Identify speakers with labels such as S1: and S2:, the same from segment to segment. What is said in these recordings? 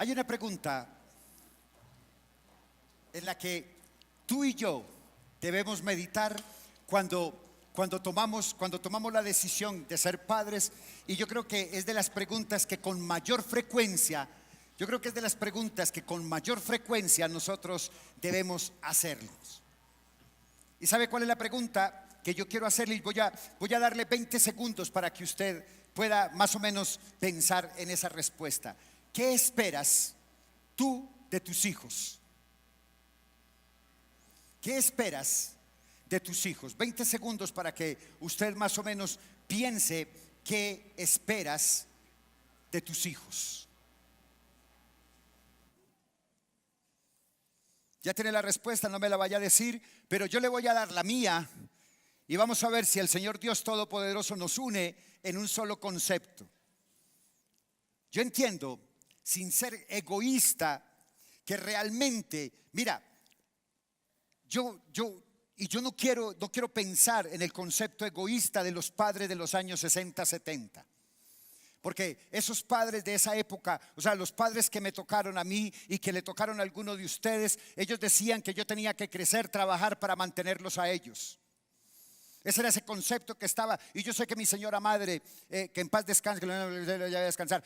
S1: Hay una pregunta en la que tú y yo debemos meditar cuando tomamos la decisión de ser padres, y yo creo que es de las preguntas que con mayor frecuencia, nosotros debemos hacernos. ¿Y sabe cuál es la pregunta que yo quiero hacerle? Y voy a darle 20 segundos para que usted pueda más o menos pensar en esa respuesta. ¿Qué esperas tú de tus hijos? ¿Qué esperas de tus hijos? 20 segundos para que usted más o menos piense qué esperas de tus hijos. Ya tiene la respuesta, no me la vaya a decir, pero yo le voy a dar la mía y vamos a ver si el Señor Dios Todopoderoso nos une en un solo concepto. Yo entiendo, sin ser egoísta, que realmente, mira, yo no quiero pensar en el concepto egoísta de los padres de los años 60, 70. Porque esos padres de esa época, o sea, los padres que me tocaron a mí y que le tocaron a alguno de ustedes, ellos decían que yo tenía que crecer, trabajar para mantenerlos a ellos. Ese era ese concepto que estaba. Y yo sé que mi señora madre, que en paz descanse, que ya voy a descansar,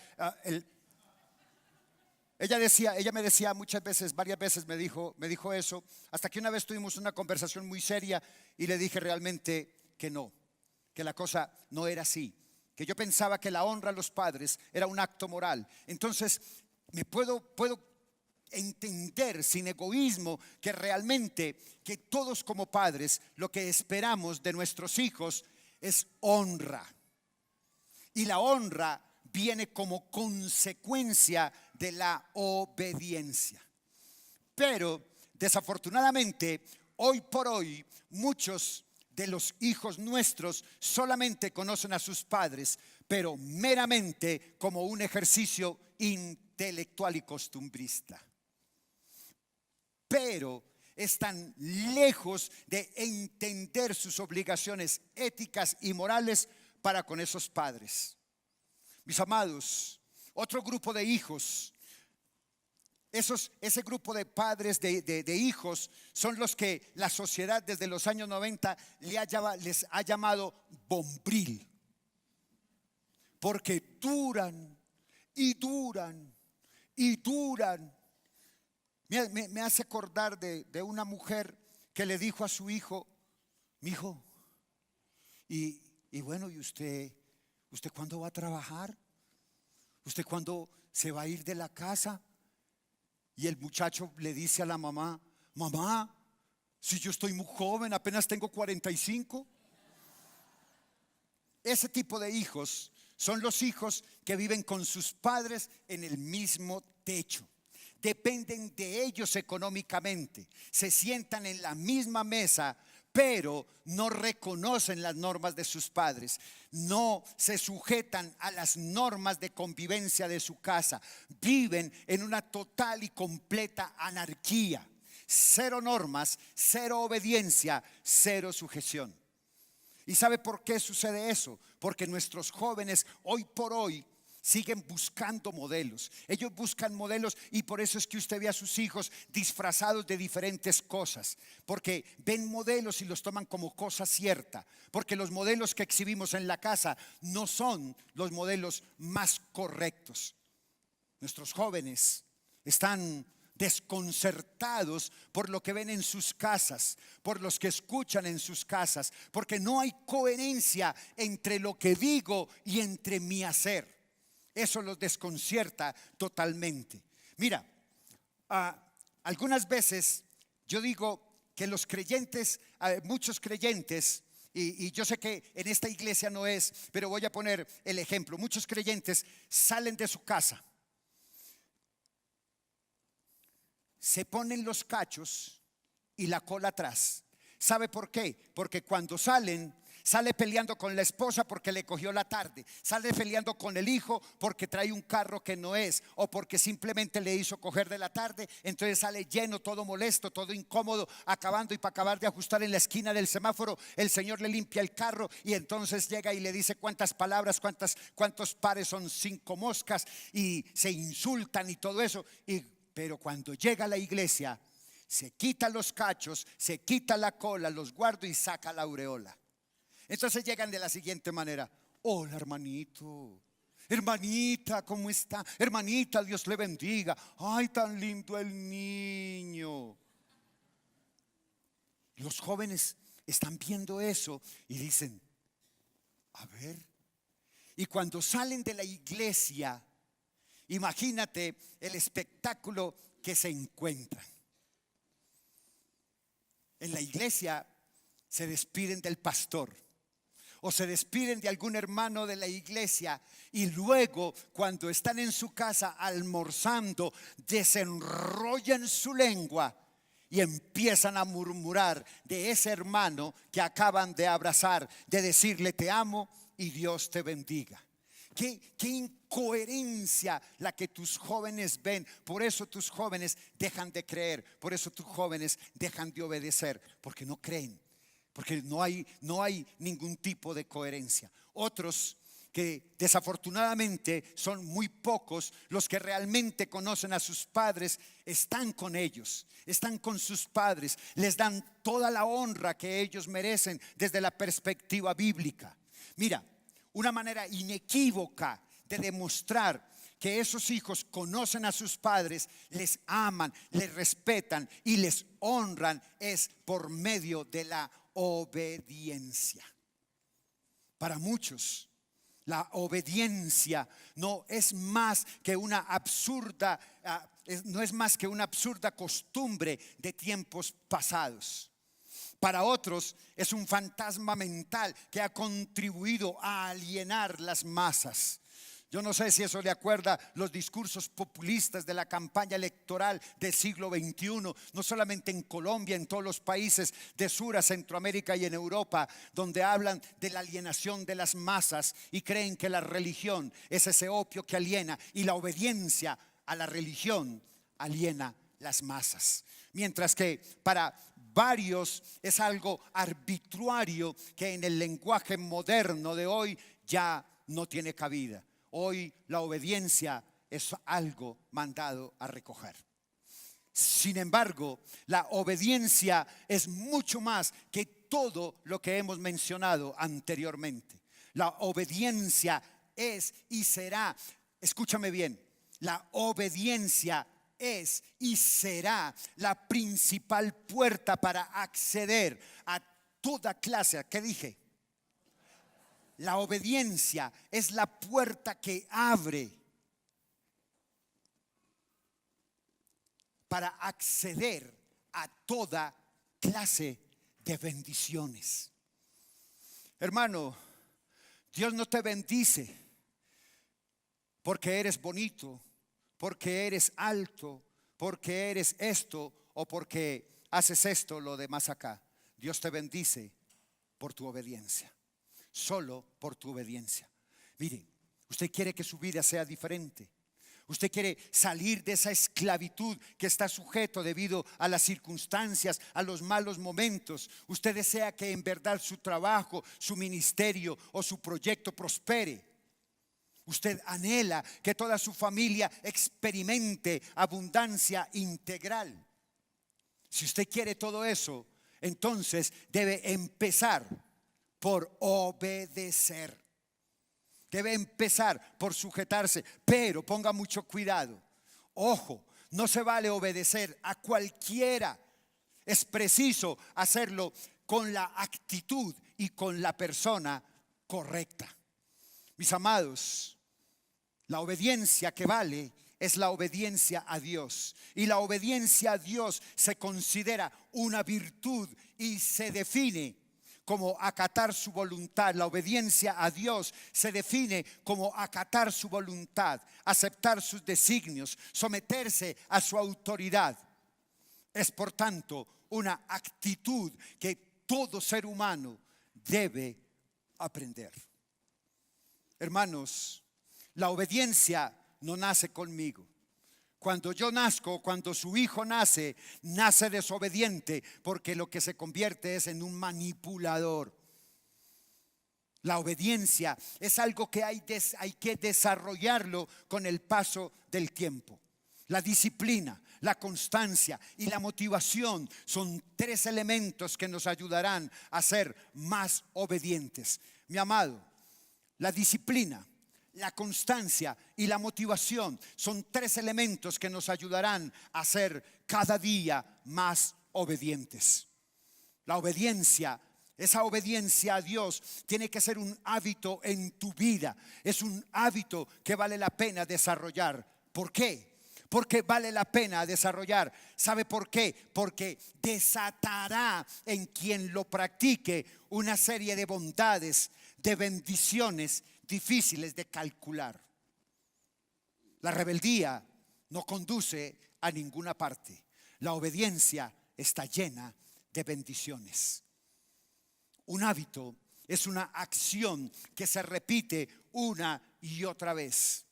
S1: ella me decía muchas veces, varias veces me dijo eso, hasta que una vez tuvimos una conversación muy seria y le dije realmente que no, que la cosa no era así, que yo pensaba que la honra a los padres era un acto moral. Entonces me puedo entender sin egoísmo que realmente que todos como padres lo que esperamos de nuestros hijos es honra. Y la honra viene como consecuencia de la obediencia. Pero desafortunadamente, hoy por hoy, muchos de los hijos nuestros solamente conocen a sus padres, pero meramente como un ejercicio intelectual y costumbrista. Pero están lejos de entender sus obligaciones éticas y morales para con esos padres. Mis amados, otro grupo de hijos, ese grupo de padres de hijos son los que la sociedad desde los años 90 les ha llamado bombril, porque duran y duran y duran. Me hace acordar de una mujer que le dijo a su hijo: mi hijo, y bueno, ¿y usted cuándo va a trabajar? ¿Usted cuándo se va a ir de la casa? Y el muchacho le dice a la mamá: mamá, si yo estoy muy joven, apenas tengo 45. Ese tipo de hijos son los hijos que viven con sus padres en el mismo techo. Dependen de ellos económicamente, se sientan en la misma mesa, pero no reconocen las normas de sus padres, no se sujetan a las normas de convivencia de su casa, viven en una total y completa anarquía. Cero normas, cero obediencia, cero sujeción. ¿Y sabe por qué sucede eso? Porque nuestros jóvenes hoy por hoy siguen buscando modelos. Ellos buscan modelos, y por eso es que usted ve a sus hijos disfrazados de diferentes cosas, porque ven modelos y los toman como cosa cierta, porque los modelos que exhibimos en la casa no son los modelos más correctos. Nuestros jóvenes están desconcertados por lo que ven en sus casas, por los que escuchan en sus casas, porque no hay coherencia entre lo que digo y entre mi hacer. Eso los desconcierta totalmente. Mira, algunas veces yo digo que los creyentes, muchos creyentes, y yo sé que en esta iglesia no es, pero voy a poner el ejemplo. Muchos creyentes salen de su casa, se ponen los cachos y la cola atrás. ¿Sabe por qué? Porque cuando salen Sale peleando con la esposa porque le cogió la tarde. Sale peleando con el hijo porque trae un carro que no es, o porque simplemente le hizo coger de la tarde. Entonces sale lleno, todo molesto, todo incómodo, acabando, y para acabar de ajustar en la esquina del semáforo, el Señor le limpia el carro y entonces llega y le dice cuántas palabras, cuántos pares son 5 moscas, y se insultan y todo eso. Pero cuando llega a la iglesia, se quita los cachos, se quita la cola, los guarda y saca la aureola. Entonces llegan de la siguiente manera: hola hermanito, hermanita, ¿cómo está? Hermanita, Dios le bendiga. Ay, tan lindo el niño. Los jóvenes están viendo eso y dicen: a ver. Y cuando salen de la iglesia, imagínate el espectáculo que se encuentran. En la iglesia se despiden del pastor o se despiden de algún hermano de la iglesia, y luego cuando están en su casa almorzando, desenrollan su lengua y empiezan a murmurar de ese hermano que acaban de abrazar, de decirle te amo y Dios te bendiga. Qué incoherencia la que tus jóvenes ven. Por eso tus jóvenes dejan de creer, por eso tus jóvenes dejan de obedecer, porque no creen, porque no hay ningún tipo de coherencia. Otros, que desafortunadamente son muy pocos los que realmente conocen a sus padres, están con ellos, están con sus padres, les dan toda la honra que ellos merecen desde la perspectiva bíblica. Mira, una manera inequívoca de demostrar que esos hijos conocen a sus padres, les aman, les respetan y les honran, es por medio de la obediencia. Para muchos, la obediencia no es más que una absurda costumbre de tiempos pasados. Para otros es un fantasma mental que ha contribuido a alienar las masas. Yo no sé si eso le acuerda los discursos populistas de la campaña electoral del siglo XXI, no solamente en Colombia, en todos los países de Sur a Centroamérica y en Europa, donde hablan de la alienación de las masas y creen que la religión es ese opio que aliena, y la obediencia a la religión aliena las masas. Mientras que para varios es algo arbitrario que en el lenguaje moderno de hoy ya no tiene cabida. Hoy la obediencia es algo mandado a recoger. Sin embargo, la obediencia es mucho más que todo lo que hemos mencionado anteriormente. La obediencia es y será, escúchame bien, la obediencia es y será la principal puerta para acceder a toda clase. ¿Qué dije? La obediencia es la puerta que abre para acceder a toda clase de bendiciones. Hermano, Dios no te bendice porque eres bonito, porque eres alto, porque eres esto o porque haces esto, lo demás acá. Dios te bendice por tu obediencia. Solo por tu obediencia. Mire, usted quiere que su vida sea diferente. Usted quiere salir de esa esclavitud que está sujeto debido a las circunstancias, a los malos momentos. Usted desea que en verdad su trabajo, su ministerio o su proyecto prospere. Usted anhela que toda su familia experimente abundancia integral. Si usted quiere todo eso, entonces debe empezar por obedecer. Debe empezar por sujetarse, pero ponga mucho cuidado. Ojo, no se vale obedecer a cualquiera. Es preciso hacerlo con la actitud y con la persona correcta. Mis amados, la obediencia que vale es la obediencia a Dios. Y la obediencia a Dios se considera una virtud y se define como acatar su voluntad. La obediencia a Dios se define como acatar su voluntad, aceptar sus designios, someterse a su autoridad. Es por tanto una actitud que todo ser humano debe aprender. Hermanos, la obediencia no nace conmigo. Cuando yo nazco, cuando su hijo nace, nace desobediente, porque lo que se convierte es en un manipulador. La obediencia es algo que hay que desarrollarlo con el paso del tiempo. La disciplina, la constancia y la motivación son 3 elementos que nos ayudarán a ser más obedientes. Mi amado, la disciplina, la constancia y la motivación son 3 elementos que nos ayudarán a ser cada día más obedientes. La obediencia, esa obediencia a Dios tiene que ser un hábito en tu vida. Es un hábito que vale la pena desarrollar. ¿Por qué? Porque vale la pena desarrollar. ¿Sabe por qué? Porque desatará en quien lo practique una serie de bondades, de bendiciones difíciles de calcular. La rebeldía no conduce a ninguna parte. La obediencia está llena de bendiciones. Un hábito es una acción que se repite una y otra vez.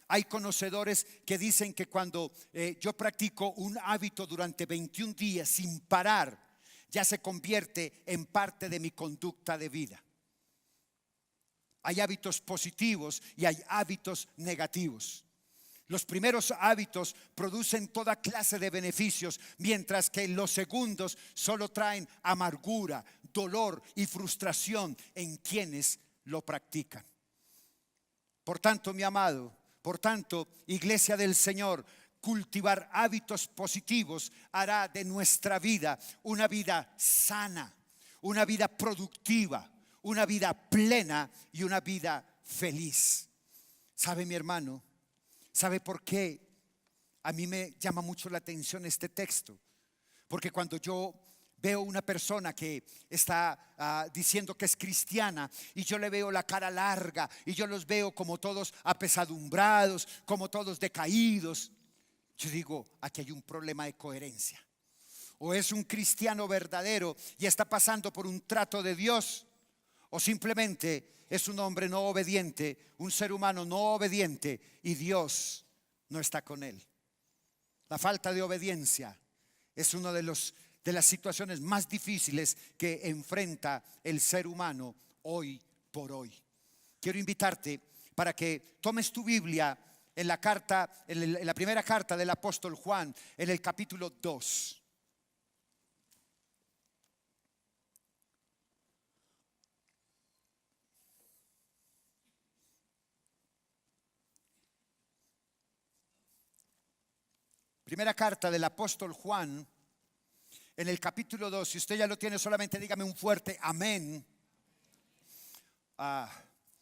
S1: Hay conocedores que dicen que cuando yo practico un hábito durante 21 días sin parar, ya se convierte en parte de mi conducta de vida. Hay hábitos positivos y hay hábitos negativos. Los primeros hábitos producen toda clase de beneficios, mientras que los segundos solo traen amargura, dolor y frustración en quienes lo practican. Por tanto, mi amado, por tanto, Iglesia del Señor, cultivar hábitos positivos hará de nuestra vida una vida sana, una vida productiva, una vida plena y una vida feliz. ¿Sabe, mi hermano? ¿Sabe por qué a mí me llama mucho la atención este texto? Porque cuando yo veo una persona que está diciendo que es cristiana y yo le veo la cara larga y yo los veo como todos apesadumbrados, como todos decaídos, yo digo, aquí hay un problema de coherencia. O es un cristiano verdadero y está pasando por un trato de Dios, o simplemente es un hombre no obediente, un ser humano no obediente y Dios no está con él. La falta de obediencia es una de las situaciones más difíciles que enfrenta el ser humano hoy por hoy. Quiero invitarte para que tomes tu Biblia en la primera carta del apóstol Juan, en el capítulo 2. Primera carta del apóstol Juan, en el capítulo 2. Si usted ya lo tiene, solamente dígame un fuerte amén.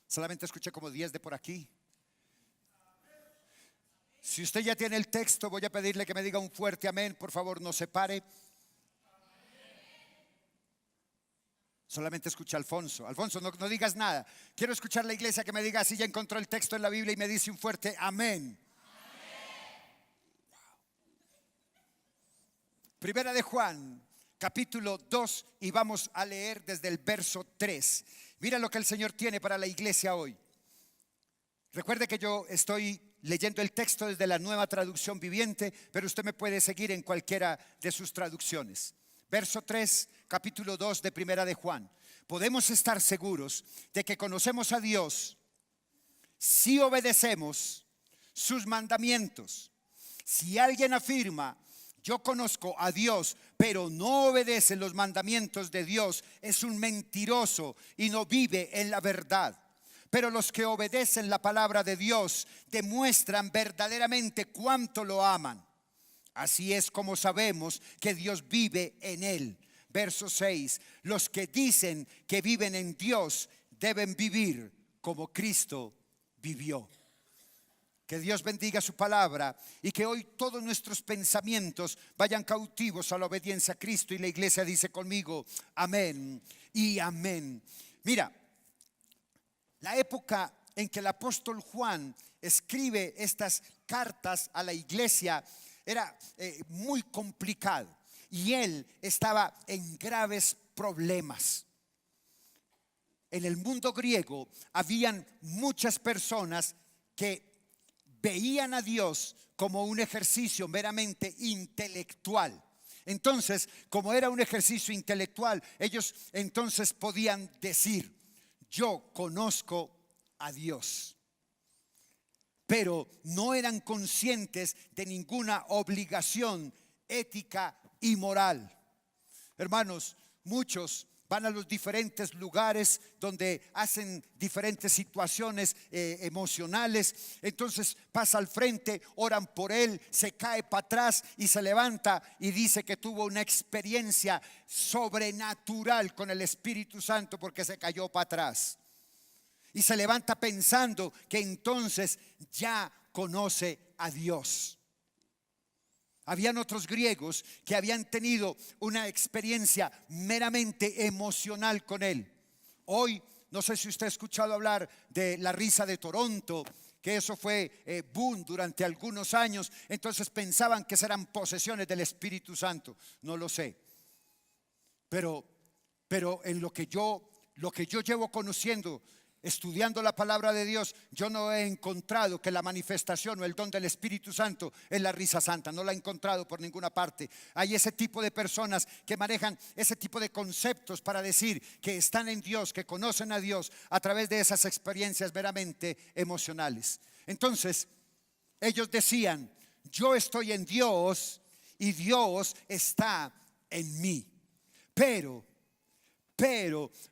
S1: Solamente escuché como 10 de por aquí. Si usted ya tiene el texto, voy a pedirle que me diga un fuerte amén. Por favor, no se pare. Solamente escucha Alfonso. Alfonso, no digas nada. Quiero escuchar la iglesia que me diga si ya encontró el texto en la Biblia y me dice un fuerte amén. Primera de Juan, capítulo 2, y vamos a leer desde el verso 3. Mira lo que el Señor tiene para la iglesia hoy. Recuerde que yo estoy leyendo el texto desde la Nueva Traducción Viviente, pero usted me puede seguir en cualquiera de sus traducciones. Verso 3, capítulo 2 de Primera de Juan. Podemos estar seguros de que conocemos a Dios si obedecemos sus mandamientos. Si alguien afirma: yo conozco a Dios, pero no obedece los mandamientos de Dios, es un mentiroso y no vive en la verdad. Pero los que obedecen la palabra de Dios demuestran verdaderamente cuánto lo aman. Así es como sabemos que Dios vive en él. Verso 6. Los que dicen que viven en Dios deben vivir como Cristo vivió. Que Dios bendiga su palabra y que hoy todos nuestros pensamientos vayan cautivos a la obediencia a Cristo. Y la iglesia dice conmigo, amén y amén. Mira, la época en que el apóstol Juan escribe estas cartas a la iglesia era muy complicado y él estaba en graves problemas. en el mundo griego habían muchas personas que veían a Dios como un ejercicio meramente intelectual. Entonces, como era un ejercicio intelectual, ellos entonces podían decir: yo conozco a Dios. Pero no eran conscientes de ninguna obligación ética y moral. Hermanos, muchos van a los diferentes lugares donde hacen diferentes situaciones emocionales. Entonces pasa al frente, oran por él, se cae para atrás y se levanta y dice que tuvo una experiencia sobrenatural con el Espíritu Santo porque se cayó para atrás. Y se levanta pensando que entonces ya conoce a Dios. Habían otros griegos que habían tenido una experiencia meramente emocional con él. Hoy, no sé si usted ha escuchado hablar de la risa de Toronto, que eso fue boom durante algunos años. Entonces pensaban que eran posesiones del Espíritu Santo. No lo sé. Pero en lo que yo llevo conociendo, estudiando la palabra de Dios, yo no he encontrado que la manifestación o el don del Espíritu Santo es la risa santa. No la he encontrado por ninguna parte. Hay ese tipo de personas que manejan ese tipo de conceptos para decir que están en Dios, que conocen a Dios a través de esas experiencias meramente emocionales. Entonces ellos decían: yo estoy en Dios y Dios está en mí. Pero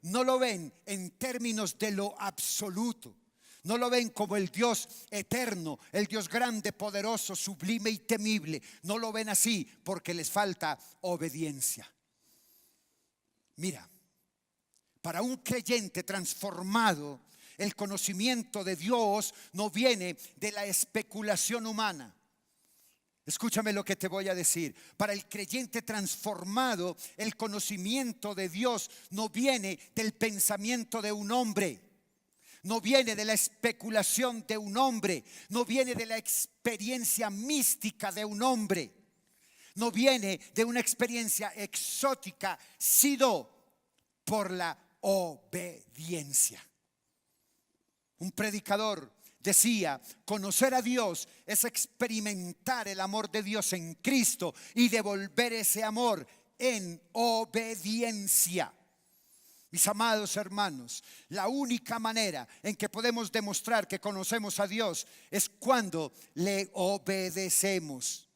S1: no lo ven en términos de lo absoluto. No lo ven como el Dios eterno, el Dios grande, poderoso, sublime y temible. No lo ven así porque les falta obediencia. Mira, para un creyente transformado, el conocimiento de Dios no viene de la especulación humana. Escúchame lo que te voy a decir. Para el creyente transformado, el conocimiento de Dios no viene del pensamiento de un hombre, no viene de la especulación de un hombre, no viene de la experiencia mística de un hombre, no viene de una experiencia exótica, sino por la obediencia. Un predicador decía: conocer a Dios es experimentar el amor de Dios en Cristo y devolver ese amor en obediencia. Mis amados hermanos, la única manera en que podemos demostrar que conocemos a Dios es cuando le obedecemos.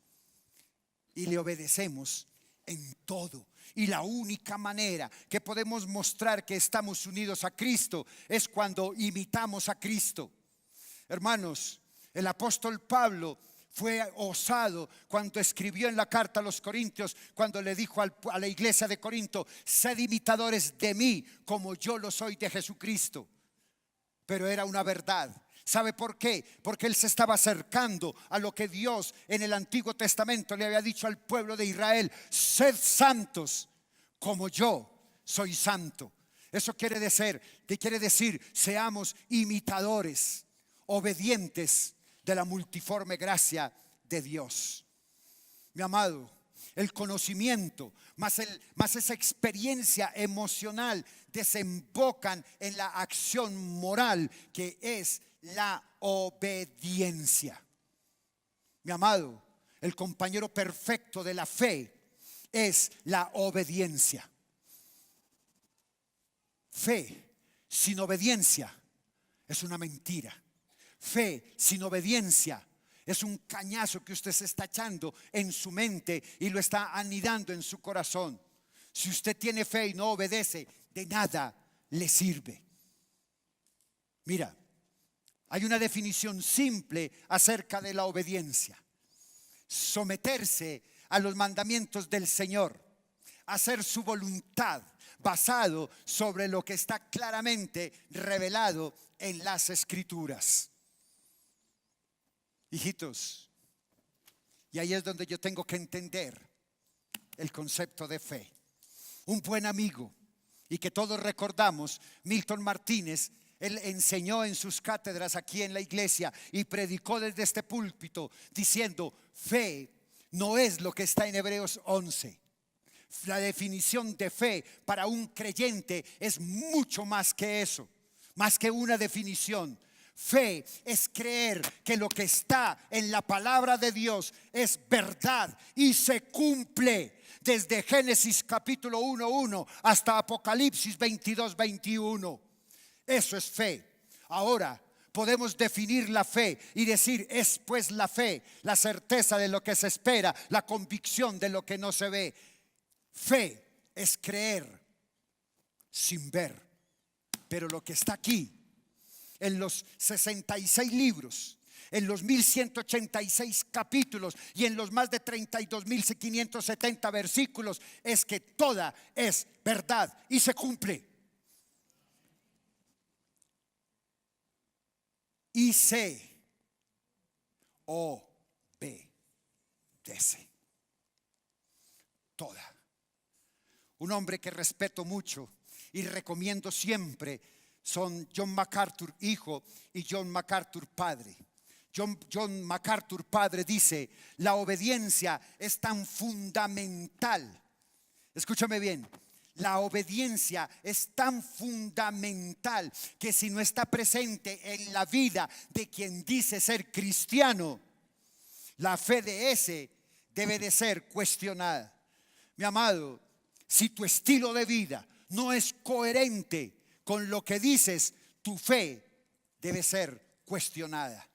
S1: Y le obedecemos en todo. Y la única manera que podemos mostrar que estamos unidos a Cristo es cuando imitamos a Cristo. Hermanos, el apóstol Pablo fue osado cuando escribió en la carta a los Corintios, cuando le dijo a la iglesia de Corinto: sed imitadores de mí como yo lo soy de Jesucristo. Pero era una verdad. ¿Sabe por qué? Porque él se estaba acercando a lo que Dios en el Antiguo Testamento le había dicho al pueblo de Israel: sed santos como yo soy santo. Eso quiere decir seamos imitadores, obedientes de la multiforme gracia de Dios. Mi amado, el conocimiento más esa experiencia emocional desembocan en la acción moral, que es la obediencia. Mi amado, el compañero perfecto de la fe es la obediencia. Fe sin obediencia es una mentira. Fe sin obediencia es un cañazo que usted se está echando en su mente y lo está anidando en su corazón. Si usted tiene fe y no obedece, de nada le sirve. Mira, hay una definición simple acerca de la obediencia: someterse a los mandamientos del Señor, hacer su voluntad basado sobre lo que está claramente revelado en las Escrituras. Hijitos, y ahí es donde yo tengo que entender el concepto de fe. Un buen amigo, y que todos recordamos, Milton Martínez, él enseñó en sus cátedras aquí en la iglesia y predicó desde este púlpito diciendo: fe no es lo que está en Hebreos 11. La definición de fe para un creyente es mucho más que eso, más que una definición. Fe es creer que lo que está en la palabra de Dios es verdad y se cumple. Desde Génesis capítulo 1:1 hasta Apocalipsis 22:21. Eso es fe. Ahora podemos definir la fe y decir: es pues la fe, la certeza de lo que se espera, la convicción de lo que no se ve. Fe es creer sin ver. Pero lo que está aquí, en los 66 libros, en los 1186 capítulos y en los más de 32.570 versículos, es que toda es verdad y se cumple. Y se obedece. Toda. Un hombre que respeto mucho y recomiendo siempre son John MacArthur hijo y John MacArthur padre. John MacArthur padre dice: la obediencia es tan fundamental. Escúchame bien. La obediencia es tan fundamental que si no está presente en la vida de quien dice ser cristiano, la fe de ese debe de ser cuestionada. Mi amado, si tu estilo de vida no es coherente con lo que dices, tu fe debe ser cuestionada.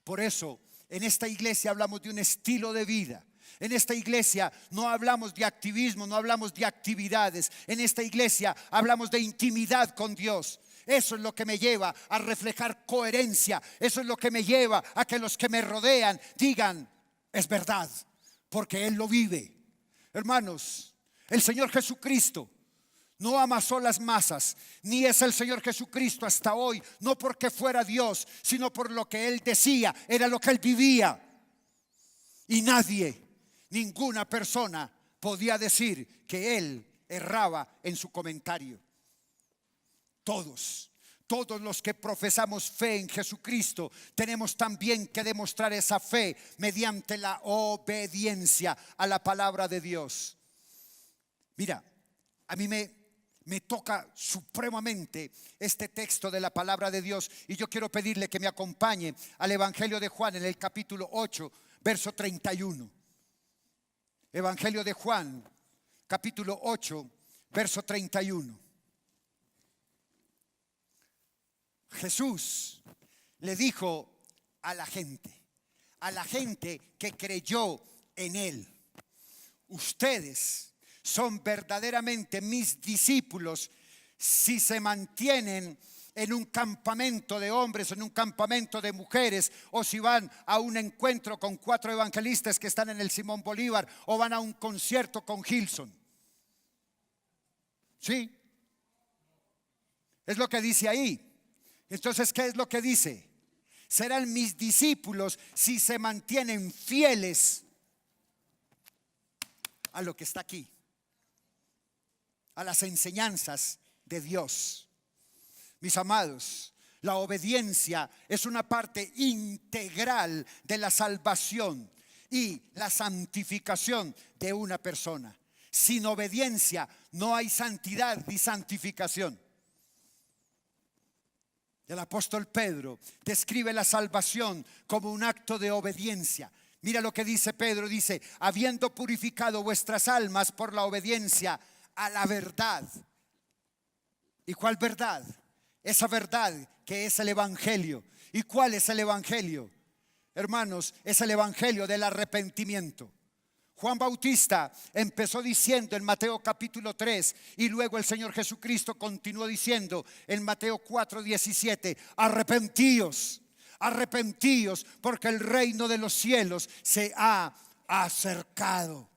S1: Por eso, en esta iglesia hablamos de un estilo de vida. En esta iglesia no hablamos de activismo, no hablamos de actividades. En esta iglesia hablamos de intimidad con Dios. Eso es lo que me lleva a reflejar coherencia. Eso es lo que me lleva a que los que me rodean digan: es verdad, porque Él lo vive. Hermanos, el Señor Jesucristo no amasó las masas, ni es el Señor Jesucristo hasta hoy, no porque fuera Dios, sino por lo que Él decía, era lo que Él vivía. Y nadie, ninguna persona podía decir que Él erraba en su comentario. Todos los que profesamos fe en Jesucristo tenemos también que demostrar esa fe mediante la obediencia a la palabra de Dios. Mira, a mí me toca supremamente este texto de la palabra de Dios, y yo quiero pedirle que me acompañe al Evangelio de Juan en el capítulo 8, verso 31. Evangelio de Juan, capítulo 8, verso 31. Jesús le dijo a la gente que creyó en Él: ustedes son verdaderamente mis discípulos si se mantienen en un campamento de hombres, en un campamento de mujeres, o si van a un encuentro con 4 evangelistas que están en el Simón Bolívar, o van a un concierto con Gilson. ¿Sí? Es lo que dice ahí. Entonces, ¿qué es lo que dice? Serán mis discípulos si se mantienen fieles a lo que está aquí, a las enseñanzas de Dios. Mis amados, la obediencia es una parte integral de la salvación y la santificación de una persona. Sin obediencia no hay santidad ni santificación. El apóstol Pedro describe la salvación como un acto de obediencia. Mira lo que dice Pedro, dice: habiendo purificado vuestras almas por la obediencia a la verdad. ¿Y cuál verdad? Esa verdad que es el evangelio. ¿Y cuál es el evangelio? Hermanos, es el evangelio del arrepentimiento. Juan Bautista empezó diciendo en Mateo capítulo 3, y luego el Señor Jesucristo continuó diciendo en Mateo 4:17: arrepentíos, arrepentíos, porque el reino de los cielos se ha acercado.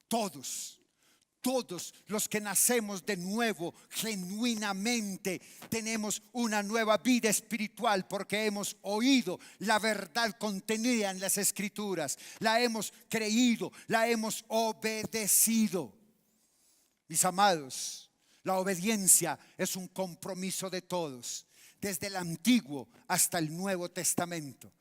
S1: Todos los que nacemos de nuevo, genuinamente, tenemos una nueva vida espiritual porque hemos oído la verdad contenida en las Escrituras, la hemos creído, la hemos obedecido. Mis amados, la obediencia es un compromiso de todos, desde el Antiguo hasta el Nuevo Testamento.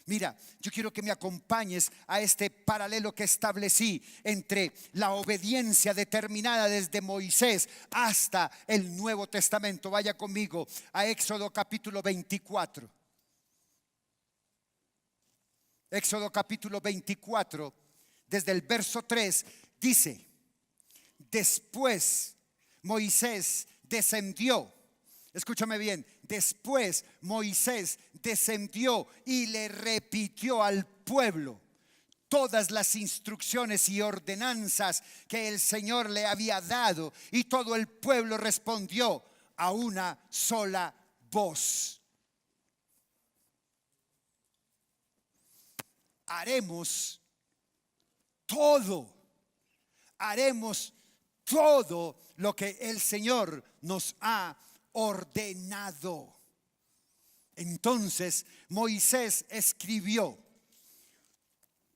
S1: Mira, yo quiero que me acompañes a este paralelo que establecí entre la obediencia determinada desde Moisés hasta el Nuevo Testamento. Vaya conmigo a Éxodo capítulo 24. Éxodo capítulo 24, desde el verso 3, dice: después Moisés descendió. Escúchame bien, después Moisés descendió y le repitió al pueblo todas las instrucciones y ordenanzas que el Señor le había dado, y todo el pueblo respondió a una sola voz: haremos todo lo que el Señor nos ha ordenado. Entonces Moisés escribió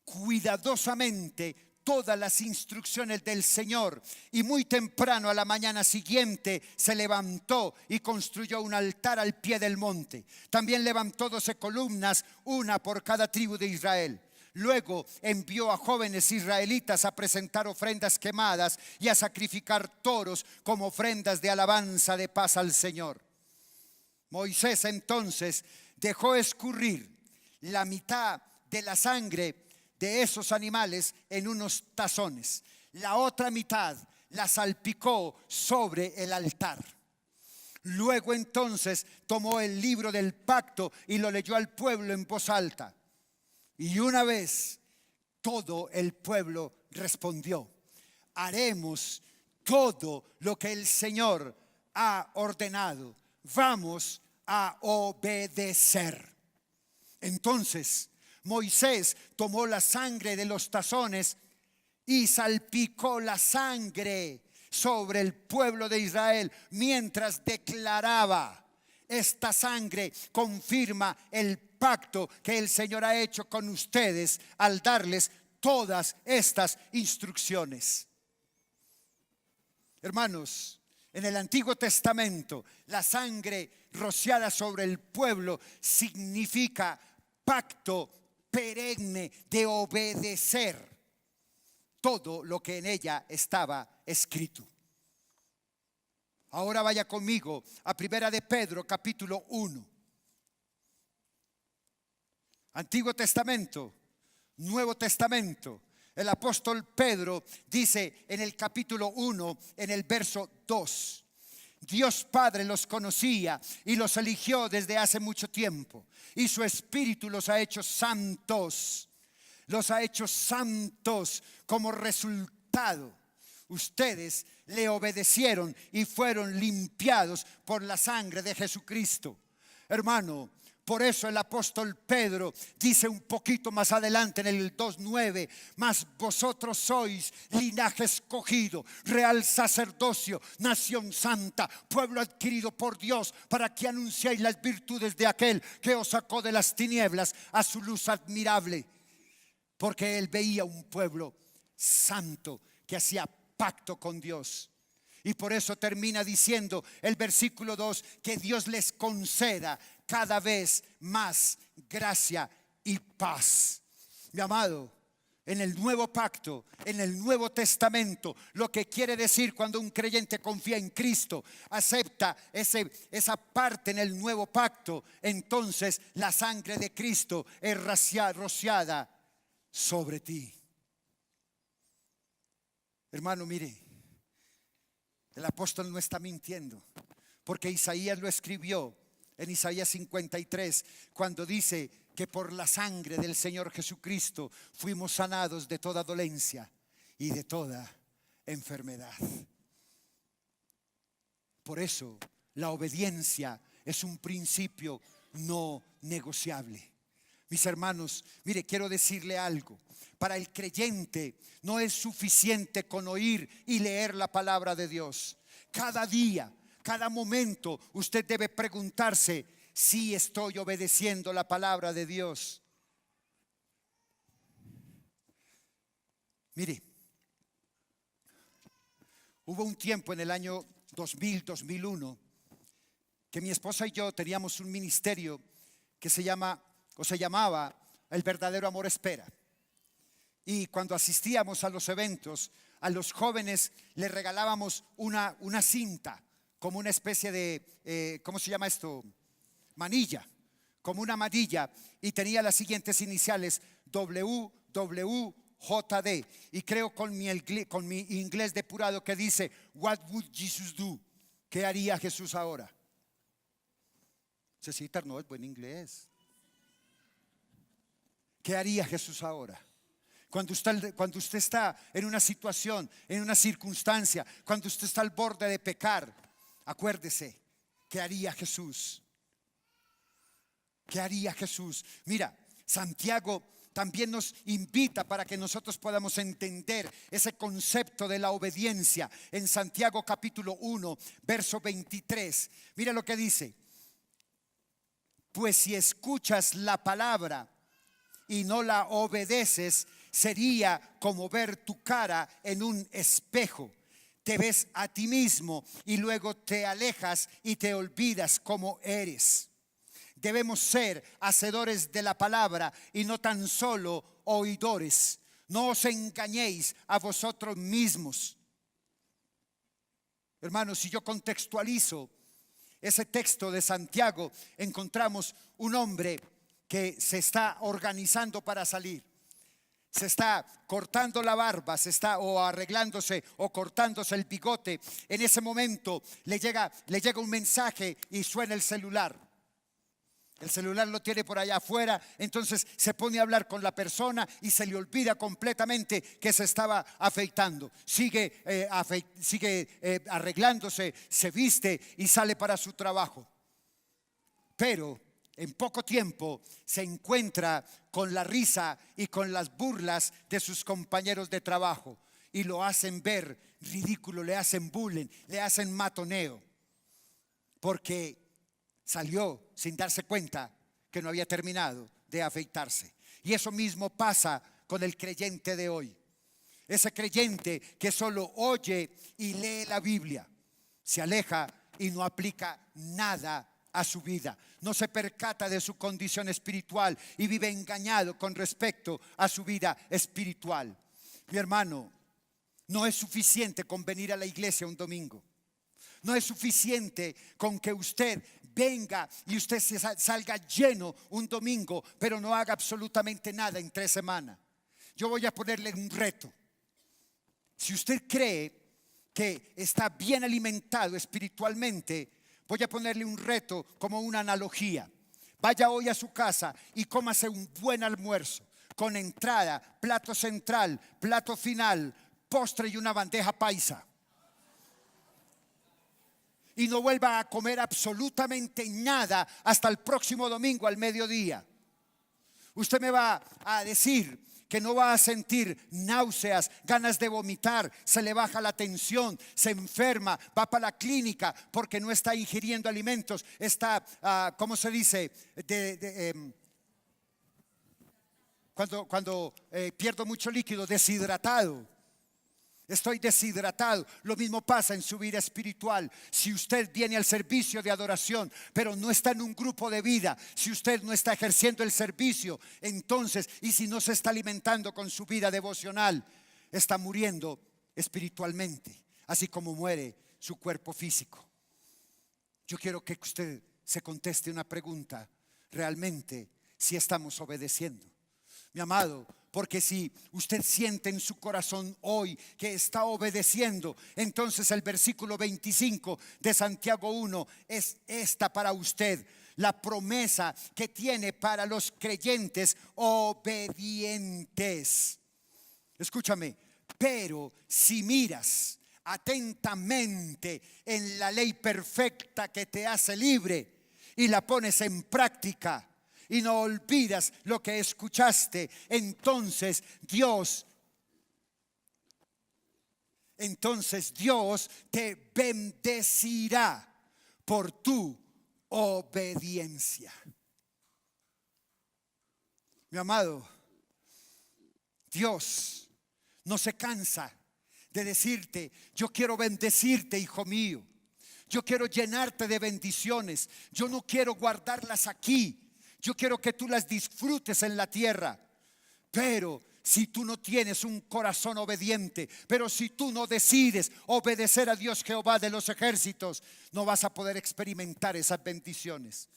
S1: cuidadosamente todas las instrucciones del Señor, y muy temprano a la mañana siguiente se levantó y construyó un altar al pie del monte. También levantó 12 columnas, una por cada tribu de Israel. Luego envió a jóvenes israelitas a presentar ofrendas quemadas y a sacrificar toros como ofrendas de alabanza de paz al Señor. Moisés entonces dejó escurrir la mitad de la sangre de esos animales en unos tazones. La otra mitad la salpicó sobre el altar. Luego entonces tomó el libro del pacto y lo leyó al pueblo en voz alta. Y una vez todo el pueblo respondió: haremos todo lo que el Señor ha ordenado. Vamos a obedecer. Entonces Moisés tomó la sangre de los tazones y salpicó la sangre sobre el pueblo de Israel mientras declaraba: esta sangre confirma el pacto que el Señor ha hecho con ustedes al darles todas estas instrucciones. Hermanos, en el Antiguo Testamento la sangre rociada sobre el pueblo significa pacto perenne de obedecer todo lo que en ella estaba escrito. Ahora vaya conmigo a Primera de Pedro capítulo 1. Antiguo Testamento, Nuevo Testamento. El apóstol Pedro dice en el capítulo 1, en el verso 2: Dios Padre los conocía y los eligió desde hace mucho tiempo, y su Espíritu los ha hecho santos. Los ha hecho santos como resultado. Ustedes le obedecieron y fueron limpiados por la sangre de Jesucristo. Hermano, por eso el apóstol Pedro dice un poquito más adelante en el 2:9: mas vosotros sois linaje escogido, real sacerdocio, nación santa, pueblo adquirido por Dios, para que anunciéis las virtudes de aquel que os sacó de las tinieblas a su luz admirable. Porque él veía un pueblo santo que hacía pacto con Dios. Y por eso termina diciendo el versículo 2: que Dios les conceda cada vez más gracia y paz. Mi amado, en el nuevo pacto, en el Nuevo Testamento, lo que quiere decir cuando un creyente confía en Cristo, acepta esa parte en el nuevo pacto, entonces la sangre de Cristo es rociada sobre ti. Hermano, mire, el apóstol no está mintiendo, porque Isaías lo escribió en Isaías 53, cuando dice que por la sangre del Señor Jesucristo fuimos sanados de toda dolencia y de toda enfermedad. Por eso la obediencia es un principio no negociable. Mis hermanos, mire, quiero decirle algo. Para el creyente no es suficiente con oír y leer la palabra de Dios. Cada día, cada momento, usted debe preguntarse si estoy obedeciendo la palabra de Dios. Mire, hubo un tiempo en el año 2000, 2001, que mi esposa y yo teníamos un ministerio que se llamaba el verdadero amor espera. Y cuando asistíamos a los eventos, a los jóvenes les regalábamos una cinta, como una especie de, ¿cómo se llama esto? Manilla, como una manilla, y tenía las siguientes iniciales: WWJD. Y creo con mi inglés depurado que dice: What would Jesus do? ¿Qué haría Jesús ahora? Cecitar, no es buen inglés. ¿Qué haría Jesús ahora? Cuando usted está en una situación, en una circunstancia, cuando usted está al borde de pecar, acuérdese, ¿qué haría Jesús? ¿Qué haría Jesús? Mira, Santiago también nos invita para que nosotros podamos entender ese concepto de la obediencia. En Santiago capítulo 1, verso 23, mira lo que dice: pues si escuchas la palabra y no la obedeces, sería como ver tu cara en un espejo. Te ves a ti mismo y luego te alejas y te olvidas cómo eres. Debemos ser hacedores de la palabra y no tan solo oidores. No os engañéis a vosotros mismos. Hermanos, si yo contextualizo ese texto de Santiago, encontramos un hombre que se está organizando para salir. Se está cortando la barba, se está o arreglándose o cortándose el bigote. En ese momento le llega un mensaje y suena el celular. El celular lo tiene por allá afuera, entonces se pone a hablar con la persona y se le olvida completamente que se estaba afeitando. Sigue arreglándose, se viste y sale para su trabajo. Pero en poco tiempo se encuentra con la risa y con las burlas de sus compañeros de trabajo y lo hacen ver ridículo, le hacen bullying, le hacen matoneo, porque salió sin darse cuenta que no había terminado de afeitarse. Y eso mismo pasa con el creyente de hoy. Ese creyente que solo oye y lee la Biblia, se aleja y no aplica nada a su vida. No se percata de su condición espiritual y vive engañado con respecto a su vida espiritual. Mi hermano, no es suficiente con venir a la iglesia un domingo. No es suficiente con que usted venga y usted salga lleno un domingo, pero no haga absolutamente nada en 3 semanas. Yo voy a ponerle un reto. Si usted cree que está bien alimentado espiritualmente, voy a ponerle un reto como una analogía. Vaya hoy a su casa y cómase un buen almuerzo con entrada, plato central, plato final, postre y una bandeja paisa. Y no vuelva a comer absolutamente nada hasta el próximo domingo al mediodía. Usted me va a decir que no va a sentir náuseas, ganas de vomitar, se le baja la tensión, se enferma, va para la clínica porque no está ingiriendo alimentos, está, ¿cómo se dice? Cuando pierdo mucho líquido, deshidratado. Estoy deshidratado. Lo mismo pasa en su vida espiritual. Si usted viene al servicio de adoración, pero no está en un grupo de vida, si usted no está ejerciendo el servicio, entonces, y si no se está alimentando con su vida devocional, está muriendo espiritualmente, así como muere su cuerpo físico. Yo quiero que usted se conteste una pregunta: realmente, si estamos obedeciendo. Mi amado, porque si usted siente en su corazón hoy que está obedeciendo, entonces el versículo 25 de Santiago 1 es esta para usted: la promesa que tiene para los creyentes obedientes. Escúchame: pero si miras atentamente en la ley perfecta que te hace libre y la pones en práctica, y no olvidas lo que escuchaste, entonces Dios te bendecirá por tu obediencia. Mi amado, Dios no se cansa de decirte: yo quiero bendecirte, hijo mío. Yo quiero llenarte de bendiciones. Yo no quiero guardarlas aquí. Yo quiero que tú las disfrutes en la tierra. Pero si tú no tienes un corazón obediente, pero si tú no decides obedecer a Dios Jehová de los ejércitos, no vas a poder experimentar esas bendiciones.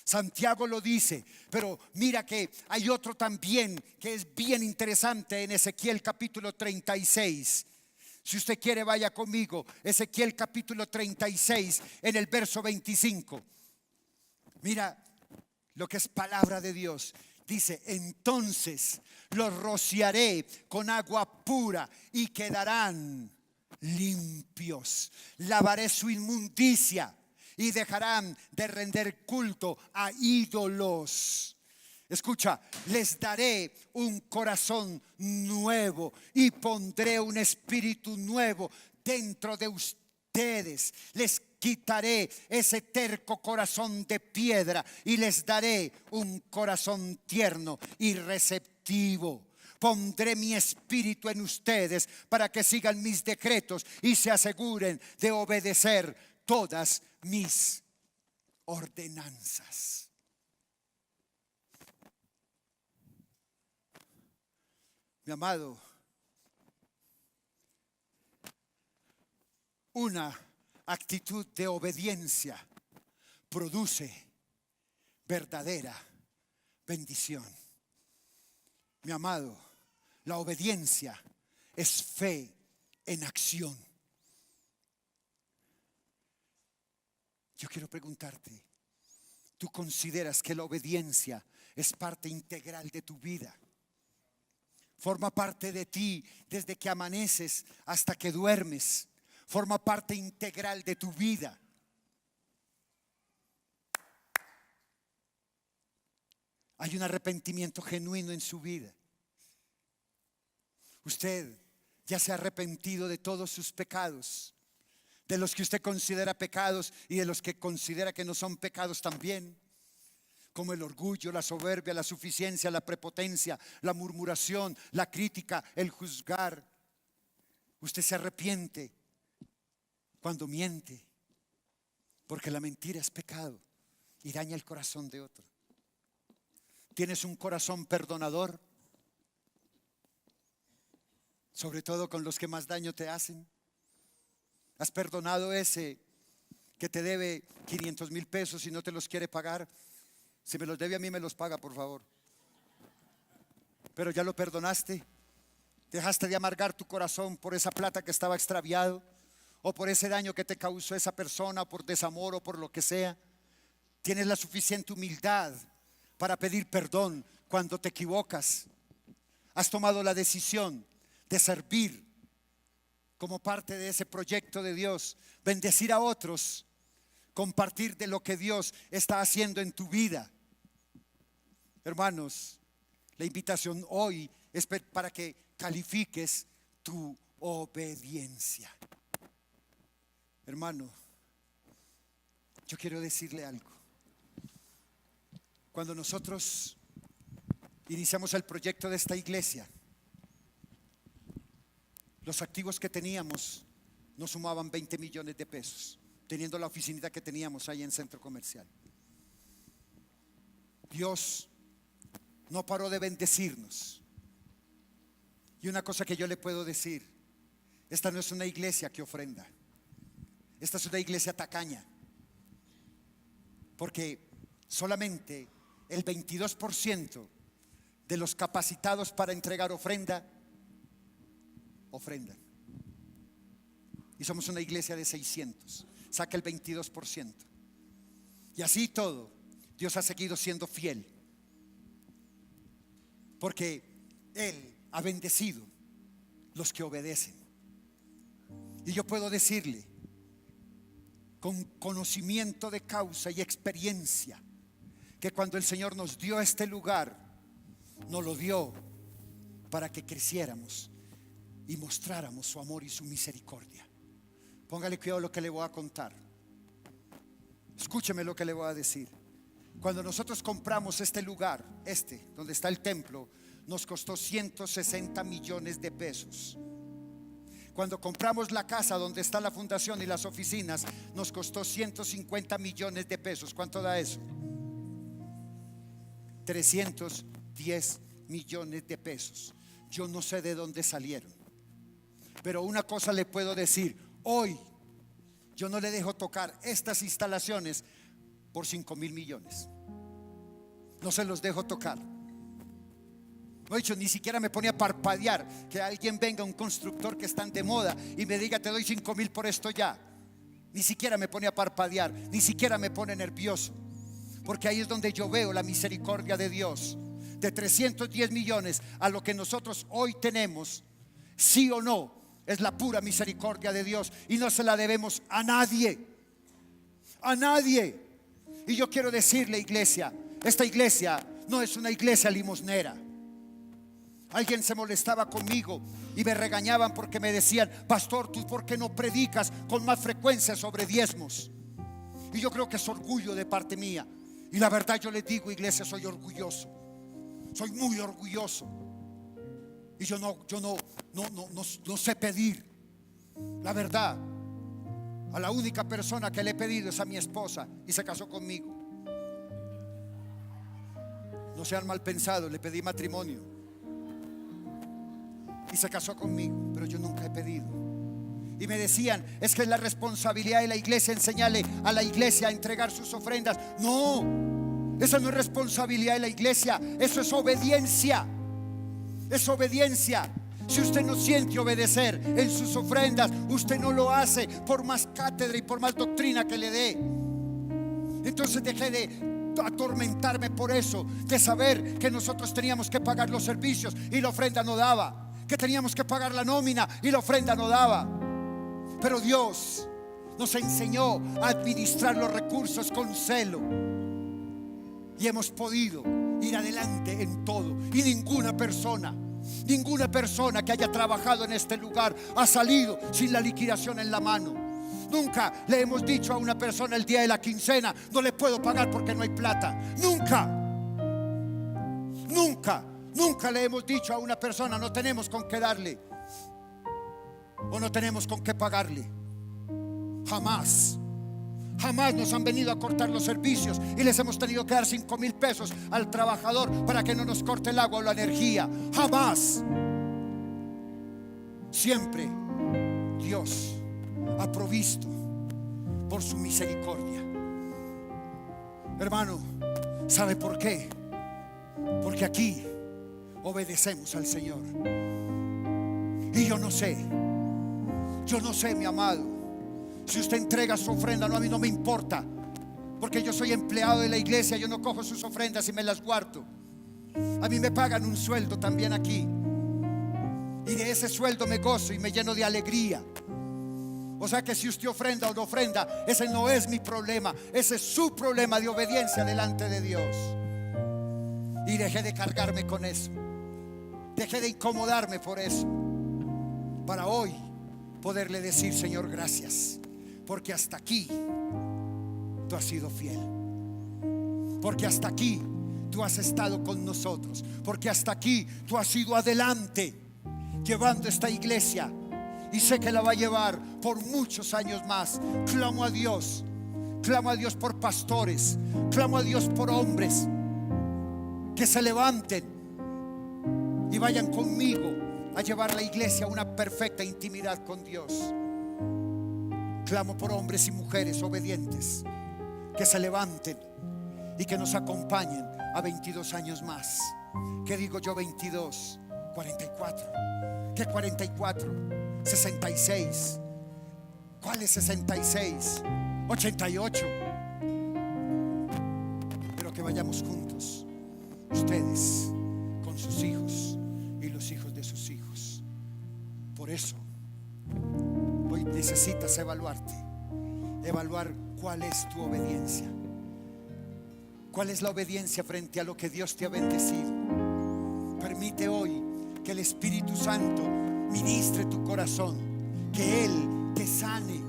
S1: Santiago lo dice, pero mira que hay otro también que es bien interesante en Ezequiel capítulo 36. Si usted quiere, vaya conmigo. Ezequiel capítulo 36 en el verso 25. Mira lo que es palabra de Dios. Dice: entonces los rociaré con agua pura y quedarán limpios. Lavaré su inmundicia y dejarán de render culto a ídolos. Escucha, les daré un corazón nuevo y pondré un espíritu nuevo dentro de ustedes. Les quitaré ese terco corazón de piedra y les daré un corazón tierno y receptivo. Pondré mi espíritu en ustedes para que sigan mis decretos y se aseguren de obedecer todas mis ordenanzas. Mi amado, una actitud de obediencia produce verdadera bendición. Mi amado, la obediencia es fe en acción. Yo quiero preguntarte, ¿tú consideras que la obediencia es parte integral de tu vida? Forma parte de ti desde que amaneces hasta que duermes. Forma parte integral de tu vida. Hay un arrepentimiento genuino en su vida. Usted ya se ha arrepentido de todos sus pecados, de los que usted considera pecados y de los que considera que no son pecados también, como el orgullo, la soberbia, la suficiencia, la prepotencia, la murmuración, la crítica, el juzgar. Usted se arrepiente cuando miente, porque la mentira es pecado y daña el corazón de otro. ¿Tienes un corazón perdonador? Sobre todo con los que más daño te hacen. ¿Has perdonado ese que te debe 500,000 pesos y no te los quiere pagar? Si me los debe a mí, me los paga, por favor. Pero ya lo perdonaste. Dejaste de amargar tu corazón por esa plata que estaba extraviado, o por ese daño que te causó esa persona, por desamor o por lo que sea. Tienes la suficiente humildad para pedir perdón cuando te equivocas. Has tomado la decisión de servir como parte de ese proyecto de Dios, bendecir a otros, compartir de lo que Dios está haciendo en tu vida. Hermanos, la invitación hoy es para que califiques tu obediencia. Hermano, yo quiero decirle algo. Cuando nosotros iniciamos el proyecto de esta iglesia, los activos que teníamos no sumaban 20 millones de pesos, teniendo la oficinita que teníamos ahí en Centro Comercial. Dios no paró de bendecirnos. Y una cosa que yo le puedo decir: esta no es una iglesia que ofrenda. Esta es una iglesia tacaña, porque solamente el 22% de los capacitados para entregar ofrendan. Y somos una iglesia de 600. Saca el 22%. Y así todo, Dios ha seguido siendo fiel, porque Él ha bendecido los que obedecen. Y yo puedo decirle con conocimiento de causa y experiencia que cuando el Señor nos dio este lugar, nos lo dio para que creciéramos y mostráramos su amor y su misericordia. Póngale cuidado a lo que le voy a contar. Escúcheme lo que le voy a decir. Cuando nosotros compramos este lugar, donde está el templo, nos costó 160 millones de pesos. Cuando compramos la casa donde está la fundación y las oficinas, nos costó 150 millones de pesos. ¿Cuánto da eso? 310 millones de pesos. Yo no sé de dónde salieron, pero una cosa le puedo decir: hoy yo no le dejo tocar estas instalaciones por 5.000 millones. No se los dejo tocar. No he dicho, ni siquiera me pone a parpadear que alguien venga, un constructor que están de moda, y me diga: te doy 5.000 por esto ya. Ni siquiera me pone a parpadear, ni siquiera me pone nervioso, porque ahí es donde yo veo la misericordia de Dios. De 310 millones a lo que nosotros hoy tenemos, sí o no, es la pura misericordia de Dios, y no se la debemos a nadie. A nadie. Y yo quiero decirle, iglesia, esta iglesia no es una iglesia limosnera. Alguien se molestaba conmigo y me regañaban porque me decían: pastor, ¿tú por qué no predicas con más frecuencia sobre diezmos? Y yo creo que es orgullo de parte mía. Y la verdad, yo les digo, iglesia, soy orgulloso. Soy muy orgulloso. Y yo no sé pedir. La verdad, a la única persona que le he pedido es a mi esposa, y se casó conmigo. No sean mal pensados, le pedí matrimonio y se casó conmigo, pero yo nunca he pedido. Y me decían: es que es la responsabilidad de la iglesia enseñarle a la iglesia a entregar sus ofrendas. No, esa no es responsabilidad de la iglesia, eso es obediencia. Es obediencia. Si usted no siente obedecer en sus ofrendas, usted no lo hace por más cátedra y por más doctrina que le dé. Entonces dejé de atormentarme por eso, de saber que nosotros teníamos que pagar los servicios y la ofrenda no daba, que teníamos que pagar la nómina y la ofrenda no daba. Pero Dios nos enseñó a administrar los recursos con celo, y hemos podido ir adelante en todo. Y ninguna persona que haya trabajado en este lugar ha salido sin la liquidación en la mano. Nunca le hemos dicho a una persona el día de la quincena: no le puedo pagar porque no hay plata. Nunca le hemos dicho a una persona: no tenemos con qué darle o no tenemos con qué pagarle. Jamás nos han venido a cortar los servicios y les hemos tenido que dar 5.000 pesos al trabajador para que no nos corte el agua o la energía. Jamás. Siempre Dios ha provisto por su misericordia. Hermano, ¿sabe por qué? Porque aquí obedecemos al Señor. Y yo no sé, mi amado, si usted entrega su ofrenda. No, a mí no me importa, porque yo soy empleado de la iglesia. Yo no cojo sus ofrendas y me las guardo. A mí me pagan un sueldo también aquí, y de ese sueldo me gozo y me lleno de alegría. O sea que si usted ofrenda o no ofrenda, ese no es mi problema, ese es su problema de obediencia delante de Dios. Y dejé de cargarme con eso, dejé de incomodarme por eso, para hoy poderle decir: Señor, gracias, porque hasta aquí tú has sido fiel, porque hasta aquí tú has estado con nosotros, porque hasta aquí tú has ido adelante llevando esta iglesia, y sé que la va a llevar por muchos años más. Clamo a Dios por pastores, clamo a Dios por hombres que se levanten y vayan conmigo a llevar la iglesia a una perfecta intimidad con Dios. Clamo por hombres y mujeres obedientes que se levanten y que nos acompañen a 22 años más. ¿Qué digo yo? 22, 44. ¿Qué 44? 66. ¿Cuál es 66? 88. Pero que vayamos juntos, ustedes con sus hijos y los hijos de sus hijos. Por eso hoy necesitas evaluar cuál es tu obediencia. ¿Cuál es la obediencia frente a lo que Dios te ha bendecido? Permite hoy que el Espíritu Santo ministre tu corazón, que Él te sane,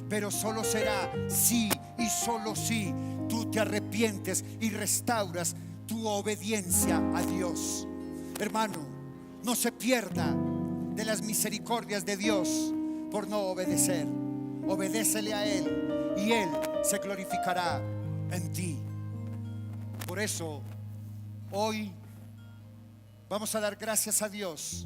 S1: pero solo será si y solo si tú te arrepientes y restauras tu obediencia a Dios. Hermano, no se pierda de las misericordias de Dios por no obedecer. Obedécele a Él y Él se glorificará en ti. Por eso Hoy vamos a dar gracias a Dios